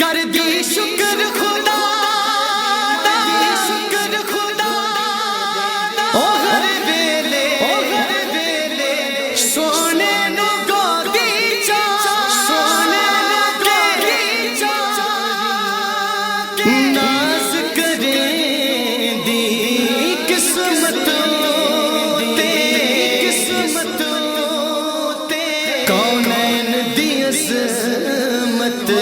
कर दी शुक्र खुदा दा, शुक्र खुदा ओ हर वेले सोने नु गोदी चा, सोने नु गोदी चा नाज करें दी किस्मत ते, किस्मत ते कौनैन दी अज़मत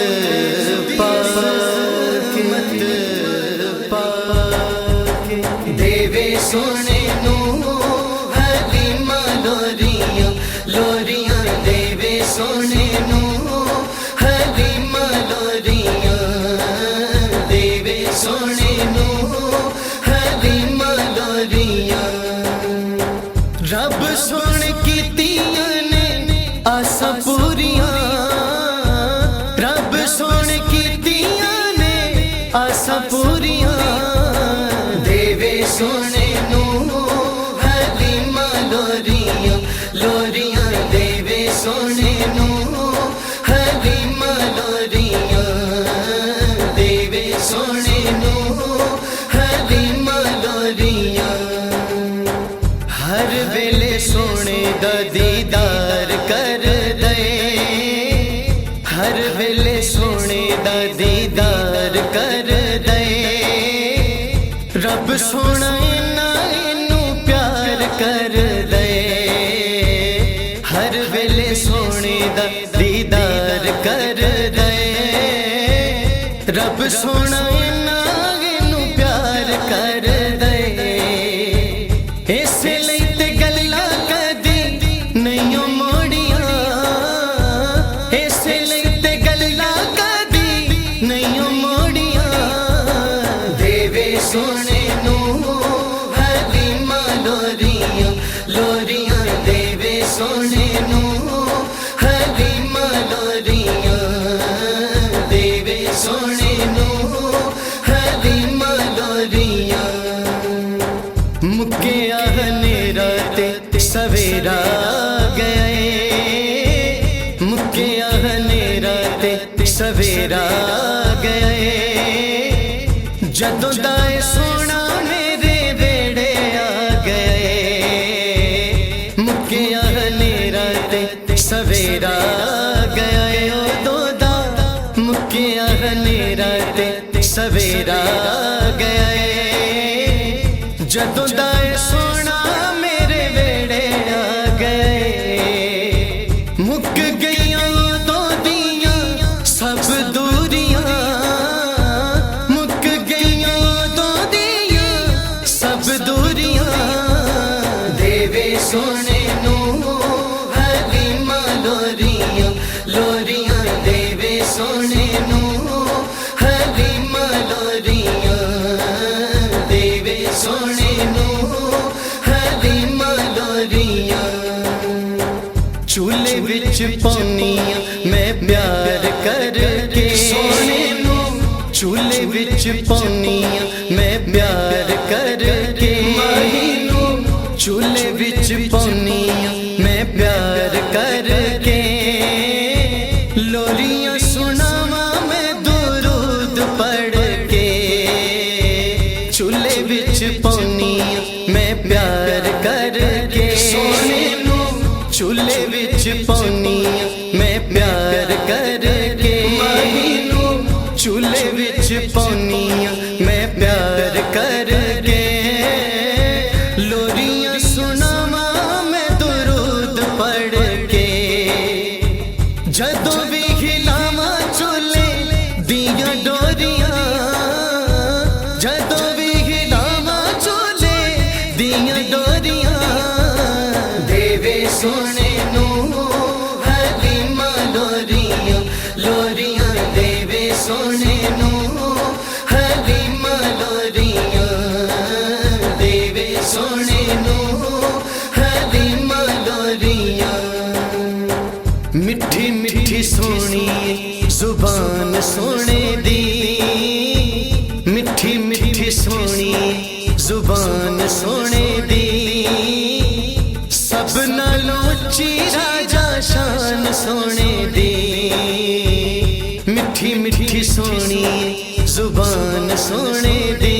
देवे सोने नू हलीमा लोरियां, लोरियां देवे सोने नू हलीमा लोरियां, देवे सोने नू हलीमा लोरियां। रब सोने कीतियां ने आसा पूरियां, रब सोने कीतियां ने आसा पूरियां, देवे सोने नू हलीमा लोरियां, लोरियां देवे सोने नू हलीमा लोरियां, देवे सोने नू हलीमा लोरियां। हर वेले सोने दा दीदार कर दे, हर वेले सोने दा दीदार कर दे, रब सोना इन्ना इनू प्यार कर दे, हर वेले सोने दा दीदार कर दे, रब सोना इन्ना इनू प्यार कर दे। इस लई ते गल्लां कदी नहीं मोड़ियां, इस लई ते गल्लां कदी नहीं मोड़ियां, देवे सोने नू हलीमा लोरियां, लोरियां देवे सोने नू हलीमा लोरियां, देवे सोने नू हलीमा लोरियां। मुक्के हनेरा ते सवेरा गए, मुक्के हनेरा ते सवेरा गए, जदों दाए सोना मेरे वेड़े आ गए, मुक्के हनेरा ते सवेरा गए, उदों दा मुक्के हनेरा ते सवेरा गए, जदों दाए सोना मेरे वेड़े आ गए। मुक गईयां दो दियां सब दूरियां, मुक गईयां दो दियां सब दूरियां, देवे सोने नू हलीमा लोरियां, लोरियां देवे सोने नू हलीमा लोरियां, देवे सोने नू हलीमा लोरियां। चूल्हे विच पौनियां मैं प्यार करके सोने नू, चूल्हे विच पौनियां मैं प्यार करके माही नू, चूल्हे विच पौनियां मैं प्यार करके, लोरियां सुनावा मैं दुरूद पढ़ के, चूल्हे विच पौनियां मैं प्यार करके सोने नू, चूल्हे विच पौनियां मैं प्यार करके माही नू, चूल्हे विच पौनियां मैं प्यार करके, लोरियां सुनावा मैं दुरूद पढ़ के, जदों भी हिलावा चूल्हे दियां डोरियां, जदों भी हिलावा चूल्हे दियां डोरियां, देवे सोने नू हलीमा लोरियां, लोरियां देवे सोने नू हलीमा लोरियां, देवे सोने नू हलीमा लोरियां। मिठी मिठी सोनी जुबान सोने दी, मिठी मिठी सोनी जुबान सोने दी, सब नालों ची राजा शान सोने दी, मिठी मिठी सोनी जुबान सोने दी,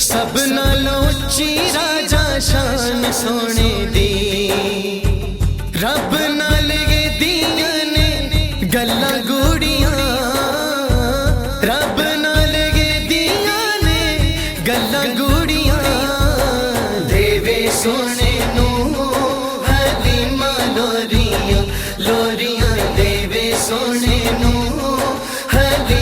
सब नालों उच्ची राजा शान सोने दी। रब नाल दिया ने गल्लां गूड़ियां, रब नाल दिया ने गल्लां गूड़ियां। देवे सोने नू हलीमा लोरियां लोरियां, देवे सोने नू हलीमा